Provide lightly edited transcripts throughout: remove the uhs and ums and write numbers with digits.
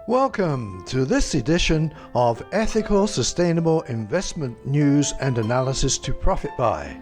Welcome to this edition of Ethical Sustainable Investment News and Analysis to Profit By.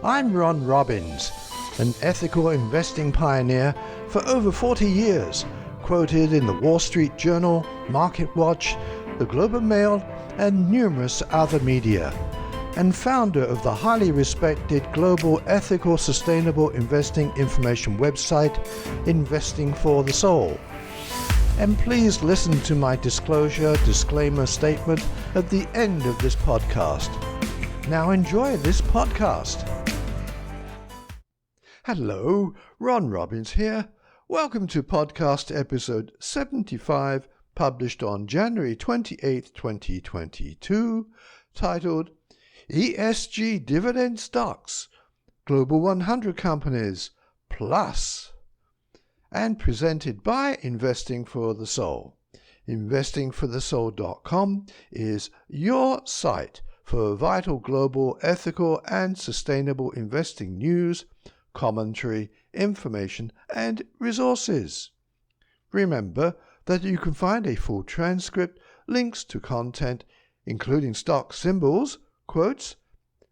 I'm Ron Robbins, an ethical investing pioneer for over 40 years, quoted in the Wall Street Journal, MarketWatch, the Globe and Mail, and numerous other media, and founder of the highly respected global ethical sustainable investing information website, Investing for the Soul. And please listen to my disclaimer statement at the end of this podcast. Now enjoy this podcast. Hello, Ron Robbins here. Welcome to podcast episode 75, published on January 28, 2022, titled ESG Dividend Stocks, Global 100 Companies, Plus, and presented by Investing for the Soul. Investingforthesoul.com is your site for vital global, ethical, and sustainable investing news, commentary, information, and resources. Remember that you can find a full transcript, links to content, including stock symbols, quotes,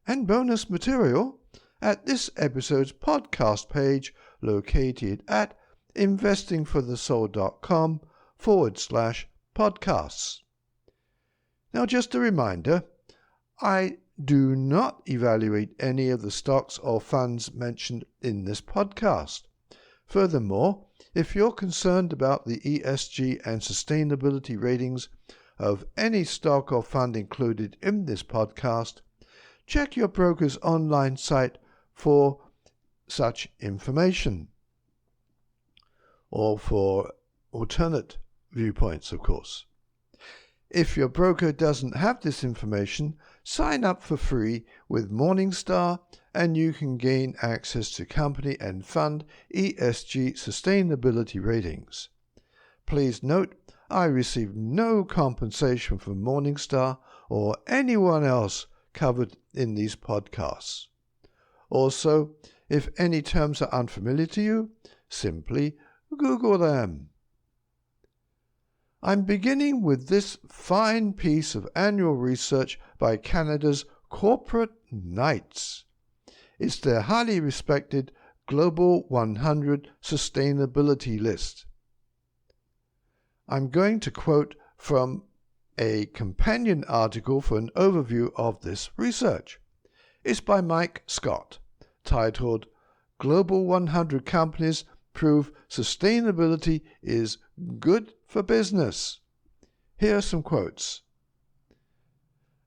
and bonus material at this episode's podcast page located at investingforthesoul.com/podcasts. Now, just a reminder, I do not evaluate any of the stocks or funds mentioned in this podcast. Furthermore, if you're concerned about the ESG and sustainability ratings of any stock or fund included in this podcast, check your broker's online site for such information, or for alternate viewpoints, of course. If your broker doesn't have this information, sign up for free with Morningstar and you can gain access to company and fund ESG sustainability ratings. Please note, I receive no compensation from Morningstar or anyone else covered in these podcasts. Also, if any terms are unfamiliar to you, simply Google them. I'm beginning with this fine piece of annual research by Canada's Corporate Knights. It's their highly respected Global 100 Sustainability List. I'm going to quote from a companion article for an overview of this research. It's by Mike Scott, titled Global 100 Companies Prove Sustainability is Good for Business. Here are some quotes.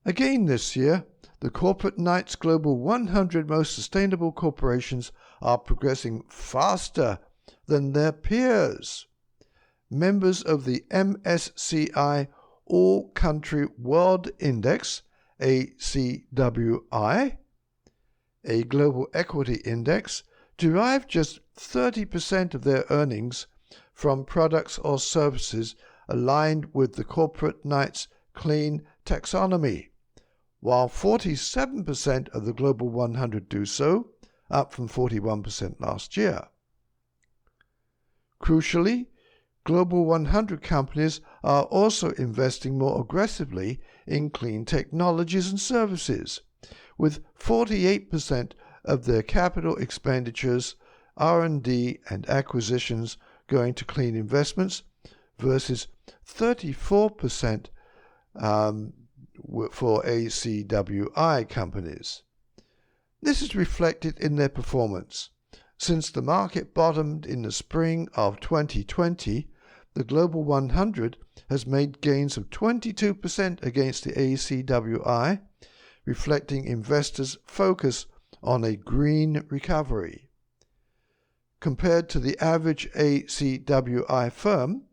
Again this year, the Corporate Knights Global 100 Most Sustainable Corporations are progressing faster than their peers. Members of the MSCI All-Country World Index, ACWI, a global equity index, derive just 30% of their earnings from products or services aligned with the Corporate Knights Clean Taxonomy, while 47% of the Global 100 do so, up from 41% last year. Crucially, Global 100 companies are also investing more aggressively in clean technologies and services, with 48% of their capital expenditures, R&D and acquisitions going to clean investments versus 34% for ACWI companies. This is reflected in their performance. Since the market bottomed in the spring of 2020, the Global 100 has made gains of 22% against the ACWI, reflecting investors' focus on a green recovery. Compared to the average ACWI firm,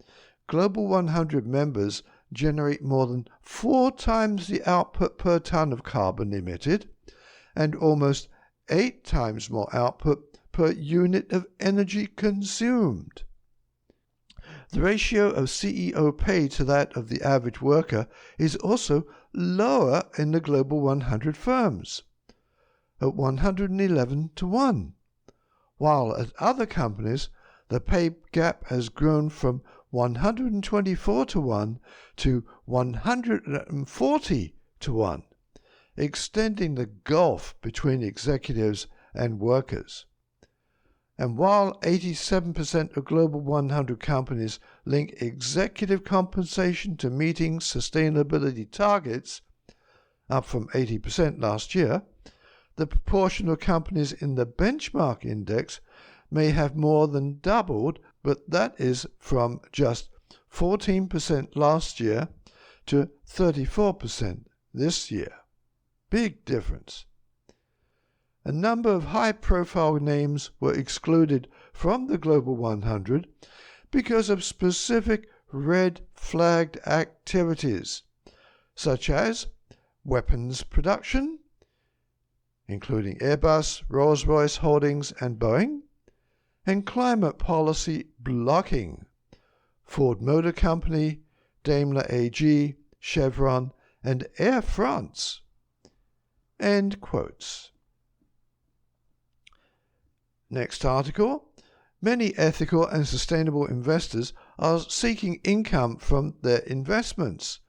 Global 100 members generate more than 4 times the output per ton of carbon emitted and almost 8 times more output per unit of energy consumed. The ratio of CEO pay to that of the average worker is also lower in the Global 100 firms, at 111 to 1, while at other companies the pay gap has grown from 124 to 1 to 140 to 1, extending the gulf between executives and workers. And while 87% of Global 100 companies link executive compensation to meeting sustainability targets, up from 80% last year, the proportion of companies in the benchmark index may have more than doubled, but that is from just 14% last year to 34% this year. Big difference. A number of high-profile names were excluded from the Global 100 because of specific red-flagged activities, such as weapons production, including Airbus, Rolls-Royce Holdings, and Boeing, and climate policy blocking, Ford Motor Company, Daimler AG, Chevron, and Air France. End quotes. Next article. Many ethical and sustainable investors are seeking income from their investments.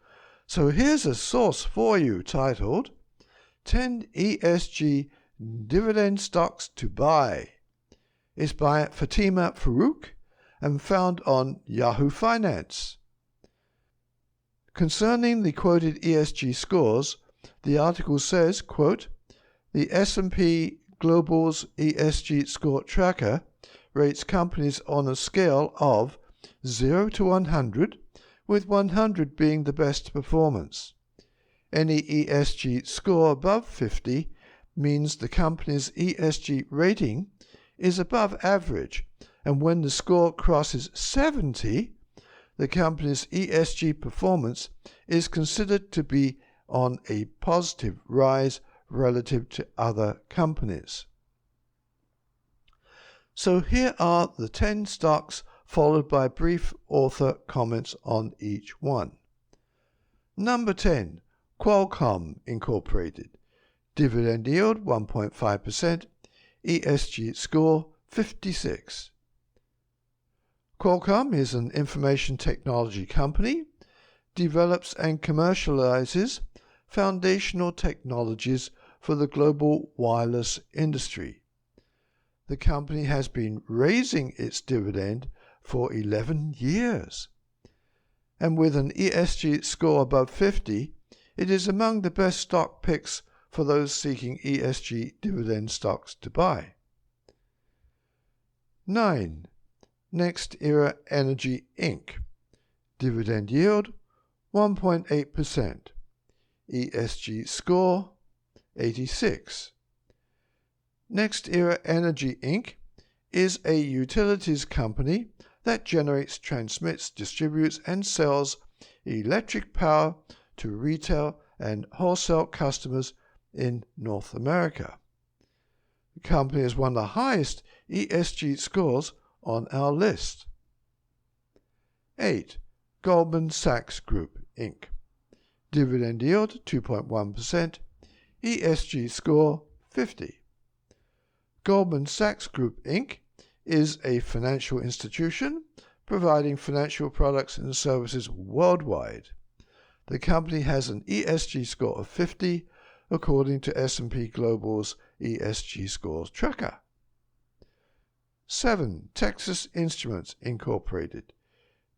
So here's a source for you titled 10 ESG Dividend Stocks to Buy. It's by Fatima Farouk and found on Yahoo Finance. Concerning the quoted ESG scores, the article says, quote, the S&P Global's ESG score tracker rates companies on a scale of 0 to 100, with 100 being the best performance. Any ESG score above 50 means the company's ESG rating is above average, and when the score crosses 70, the company's ESG performance is considered to be on a positive rise relative to other companies. So here are the 10 stocks, followed by brief author comments on each one. Number 10, Qualcomm Incorporated. Dividend yield 1.5%, ESG score 56. Qualcomm is an information technology company, develops and commercializes foundational technologies for the global wireless industry. The company has been raising its dividend for 11 years. And with an ESG score above 50, it is among the best stock picks for those seeking ESG dividend stocks to buy. 9. NextEra Energy Inc. Dividend yield 1.8%. ESG score 86. NextEra Energy Inc. is a utilities company that generates, transmits, distributes, and sells electric power to retail and wholesale customers in North America. The company has one of the highest ESG scores on our list. 8. Goldman Sachs Group, Inc. Dividend yield 2.1%, ESG score 50. Goldman Sachs Group, Inc. is a financial institution providing financial products and services worldwide. The company has an ESG score of 50 according to S&P Global's ESG scores tracker. 7. Texas Instruments Incorporated.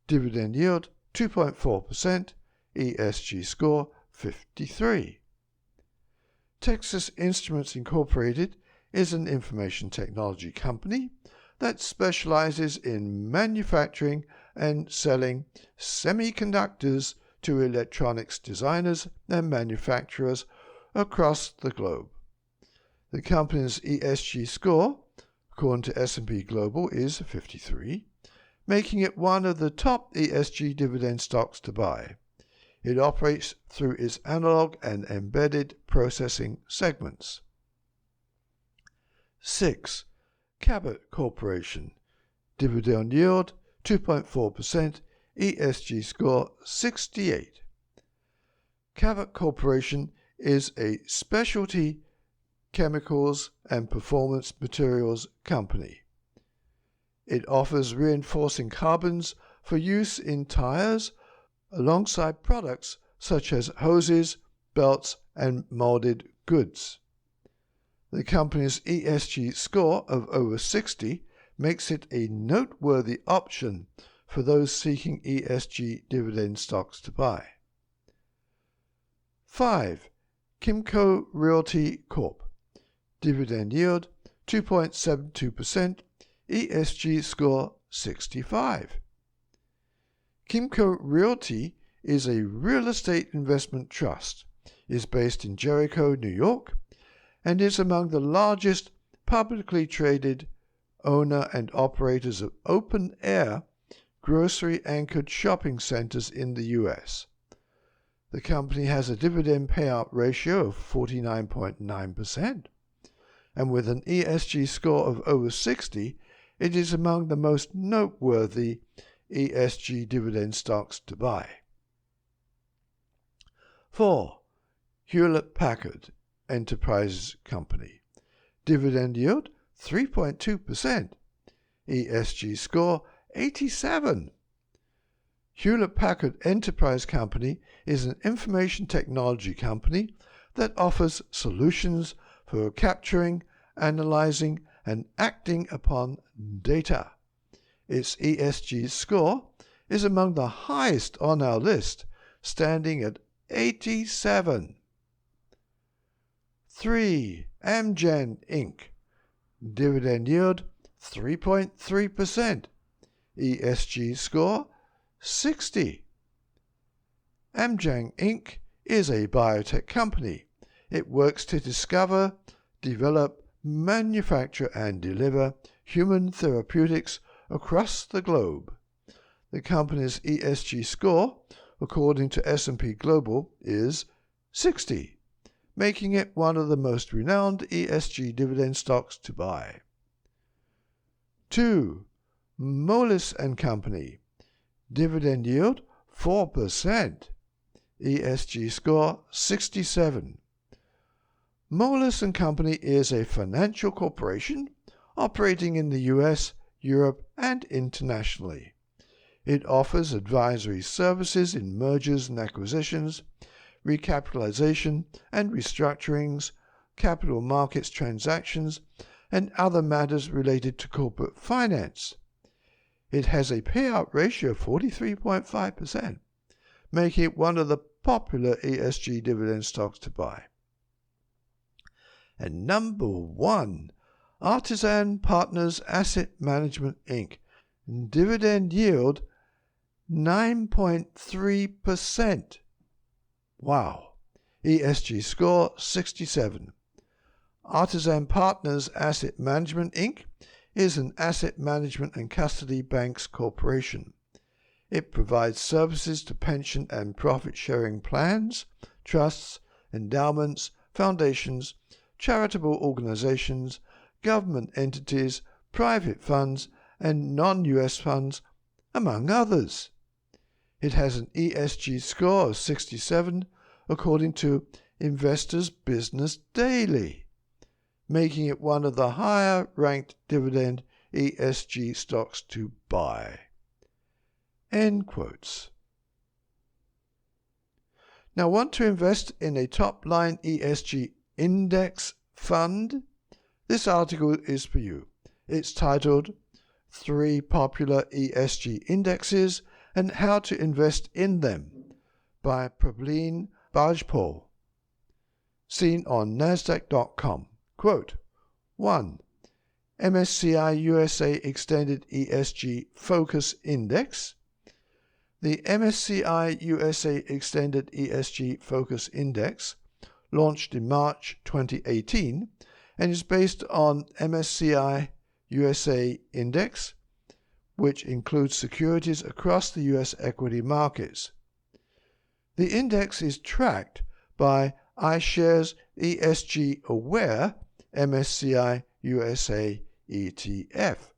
Dividend yield 2.4%, ESG score 53. Texas Instruments Incorporated is an information technology company that specializes in manufacturing and selling semiconductors to electronics designers and manufacturers across the globe. The company's ESG score, according to S&P Global, is 53, making it one of the top ESG dividend stocks to buy. It operates through its analog and embedded processing segments. 6. Cabot Corporation. Dividend yield 2.4%, ESG score 68. Cabot Corporation is a specialty chemicals and performance materials company. It offers reinforcing carbons for use in tires alongside products such as hoses, belts, and molded goods. The company's ESG score of over 60 makes it a noteworthy option for those seeking ESG dividend stocks to buy. 5. Kimco Realty Corp. Dividend yield 2.72%, ESG score 65. Kimco Realty is a real estate investment trust, is based in Jericho, New York, and is among the largest publicly traded owner and operators of open-air, grocery-anchored shopping centers in the U.S. The company has a dividend payout ratio of 49.9%, and with an ESG score of over 60, it is among the most noteworthy ESG dividend stocks to buy. 4. Hewlett Packard Enterprise Company. Dividend yield 3.2%. ESG score 87. Hewlett Packard Enterprise Company is an information technology company that offers solutions for capturing, analyzing, and acting upon data. Its ESG score is among the highest on our list, standing at 87. 3. Amgen Inc. Dividend yield 3.3%. ESG score 60. Amgen Inc. is a biotech company. It works to discover, develop, manufacture, and deliver human therapeutics across the globe. The company's ESG score, according to S&P Global, is 60, making it one of the most renowned ESG dividend stocks to buy. 2. Moelis & Company. Dividend yield 4%. ESG score 67. Moelis & Company is a financial corporation operating in the U.S., Europe, and internationally. It offers advisory services in mergers and acquisitions, recapitalization and restructurings, capital markets transactions, and other matters related to corporate finance. It has a payout ratio of 43.5%, making it one of the popular ESG dividend stocks to buy. And number 1, Artisan Partners Asset Management Inc. Dividend yield 9.3%. Wow. ESG score 67. Artisan Partners Asset Management Inc. is an asset management and custody banks corporation. It provides services to pension and profit-sharing plans, trusts, endowments, foundations, charitable organizations, government entities, private funds, and non-U.S. funds, among others. It has an ESG score of 67 according to Investors Business Daily, making it one of the higher-ranked dividend ESG stocks to buy. End quotes. Now, want to invest in a top-line ESG index fund? This article is for you. It's titled 3 Popular ESG Indexes and How to Invest in Them by Pravleen Bajpal, seen on nasdaq.com. Quote, 1. MSCI USA Extended ESG Focus Index. The MSCI USA Extended ESG Focus Index launched in March 2018 and is based on MSCI USA Index, which includes securities across the U.S. equity markets. The index is tracked by iShares ESG Aware MSCI USA ETF,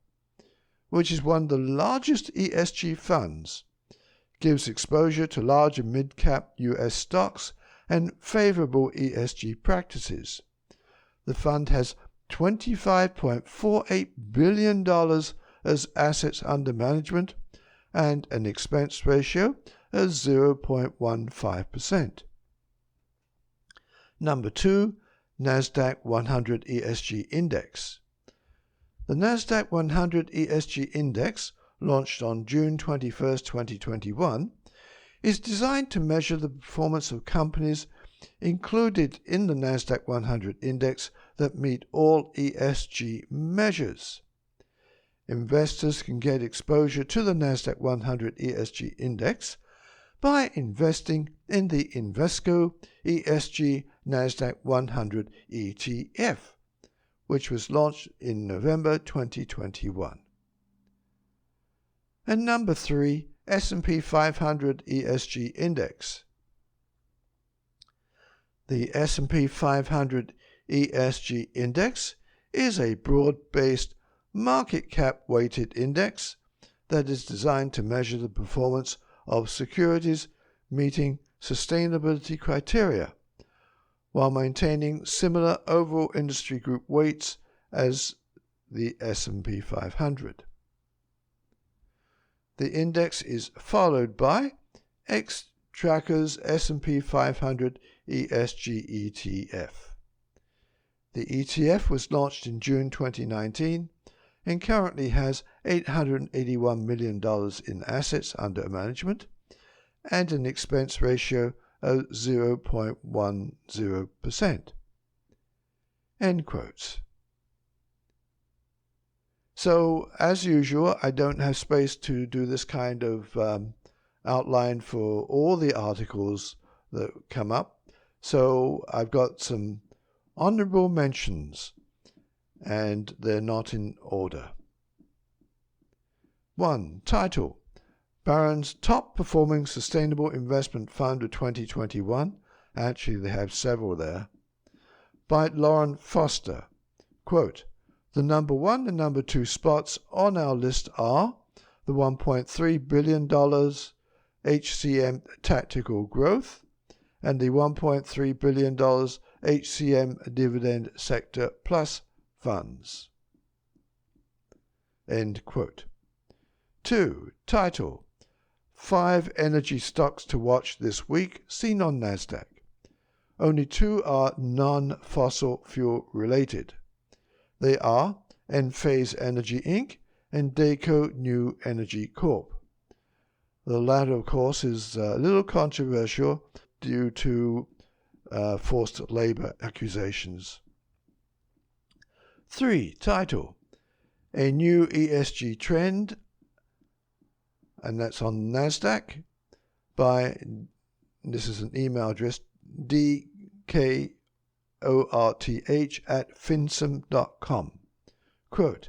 which is one of the largest ESG funds, gives exposure to large and mid-cap U.S. stocks and favorable ESG practices. The fund has $25.48 billion as assets under management and an expense ratio of 0.15%. Number 2, NASDAQ 100 ESG Index. The NASDAQ 100 ESG Index, launched on June 21, 2021, is designed to measure the performance of companies included in the NASDAQ 100 Index that meet all ESG measures. Investors can get exposure to the NASDAQ 100 ESG Index by investing in the Invesco ESG NASDAQ 100 ETF, which was launched in November 2021. And number 3, S&P 500 ESG Index. The S&P 500 ESG Index is a broad-based market cap weighted index that is designed to measure the performance of securities meeting sustainability criteria while maintaining similar overall industry group weights as the S&P 500. The index is followed by Xtrackers S&P 500 ESG ETF. The ETF was launched in June 2019 and currently has $881 million in assets under management and an expense ratio of 0.10%. End quotes. So, as usual, I don't have space to do this kind of outline for all the articles that come up, so I've got some honorable mentions, and they're not in order. 1. Title: Barron's Top Performing Sustainable Investment Fund of 2021. Actually, they have several there. By Lauren Foster. Quote, the number 1 and number 2 spots on our list are the $1.3 billion HCM Tactical Growth and the $1.3 billion HCM Dividend Sector Plus funds. End quote. 2. Title: 5 energy stocks to watch this week, seen on NASDAQ. Only 2 are non-fossil fuel related. They are Enphase Energy Inc. and Dayco New Energy Corp. The latter, of course, is a little controversial due to forced labor accusations. 3. Title: A New ESG Trend, and that's on NASDAQ, by, this is an email address, dkorth@finsum.com. Quote,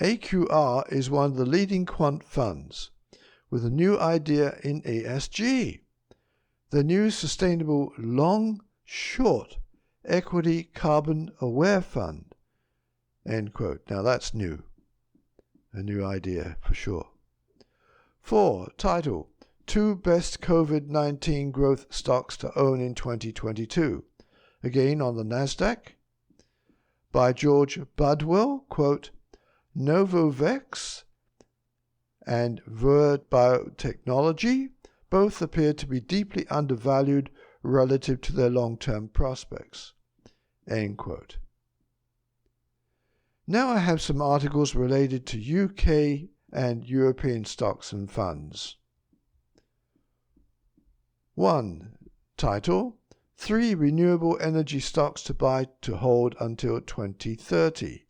AQR is one of the leading quant funds with a new idea in ESG. The new sustainable long-short equity carbon aware fund. End quote. Now that's new. A new idea for sure. 4. Title: 2 Best COVID-19 Growth Stocks to Own in 2022. Again on the NASDAQ. By George Budwell. Quote, Novavax and Biotechnology both appear to be deeply undervalued relative to their long-term prospects. End quote. Now I have some articles related to UK and European stocks and funds. 1. Title: 3 renewable energy stocks to buy to hold until 2030.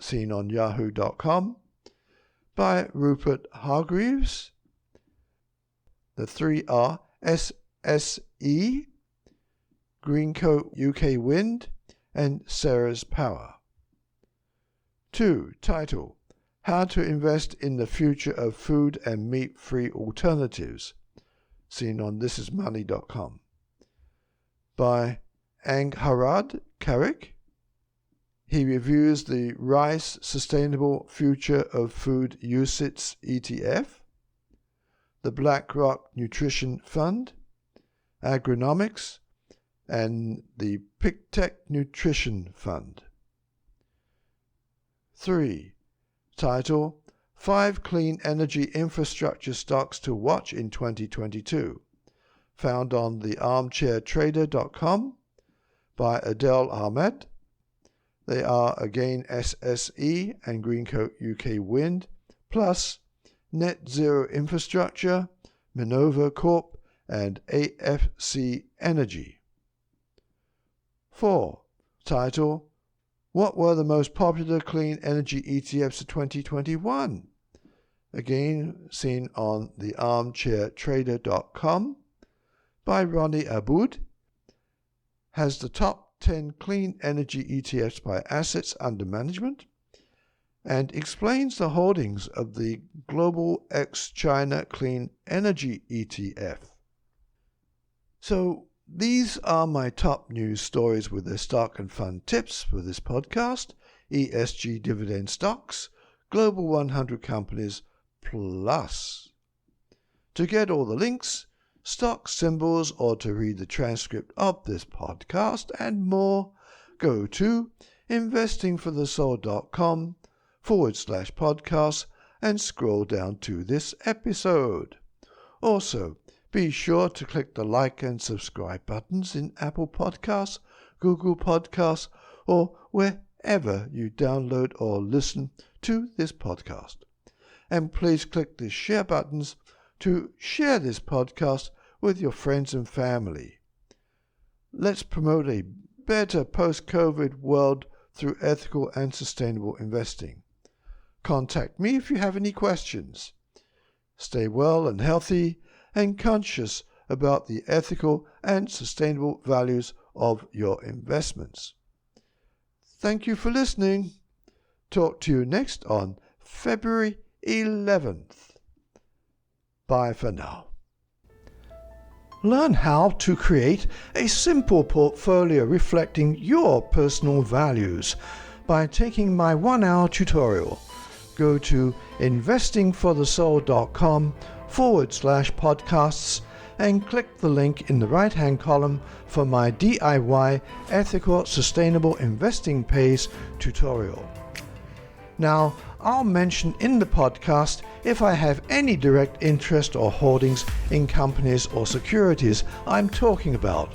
Seen on yahoo.com. By Rupert Hargreaves. The 3 are SSE, Greencoat UK Wind, and Ceres Power. 2. Title: How to Invest in the Future of Food and Meat-Free Alternatives. Seen on thisismoney.com. By Angharad Karik. He reviews the Rice Sustainable Future of Food UCITS ETF, the BlackRock Nutrition Fund, Agronomics, and the Pictet Nutrition Fund. 3. Title: 5 clean energy infrastructure stocks to watch in 2022, found on the armchairtrader.com by Adel Ahmed. They are again SSE and Greencoat UK Wind, plus Net Zero Infrastructure, Minova Corp, and AFC Energy. 4. Title: What were the most popular clean energy ETFs of 2021? Again seen on the armchairtrader.com by Ronnie Aboud. Has the top 10 clean energy ETFs by assets under management, and explains the holdings of the Global ex-China Clean Energy ETF. So these are my top news stories with their stock and fund tips for this podcast: ESG Dividend Stocks, Global 100 Companies Plus. To get all the links, stock symbols, or to read the transcript of this podcast and more, go to investingforthesoul.com/podcast and scroll down to this episode. Also, be sure to click the like and subscribe buttons in Apple Podcasts, Google Podcasts, or wherever you download or listen to this podcast. And please click the share buttons to share this podcast with your friends and family. Let's promote a better post-COVID world through ethical and sustainable investing. Contact me if you have any questions. Stay well and healthy and conscious about the ethical and sustainable values of your investments. Thank you for listening. Talk to you next on February 11th. Bye for now. Learn how to create a simple portfolio reflecting your personal values by taking my 1-hour tutorial. Go to investingforthesoul.com/podcasts and click the link in the right-hand column for my DIY Ethical Sustainable Investing Pays tutorial. Now, I'll mention in the podcast if I have any direct interest or holdings in companies or securities I'm talking about.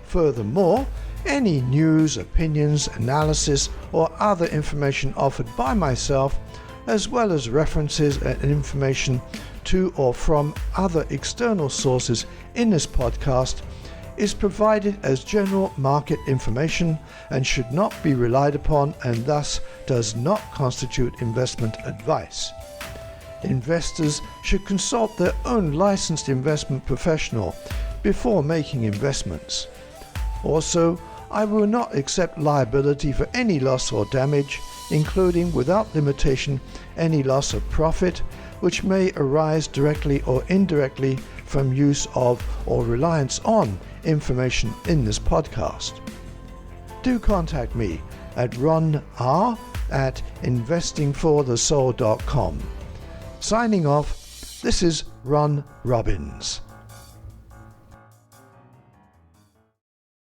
Furthermore, any news, opinions, analysis, or other information offered by myself, as well as references and information to or from other external sources in this podcast, is provided as general market information and should not be relied upon, and thus does not constitute investment advice. Investors should consult their own licensed investment professional before making investments. Also, I will not accept liability for any loss or damage, including, without limitation, any loss of profit, which may arise directly or indirectly from use of or reliance on information in this podcast. Do contact me at ronr@investingforthesoul.com. Signing off, this is Ron Robbins.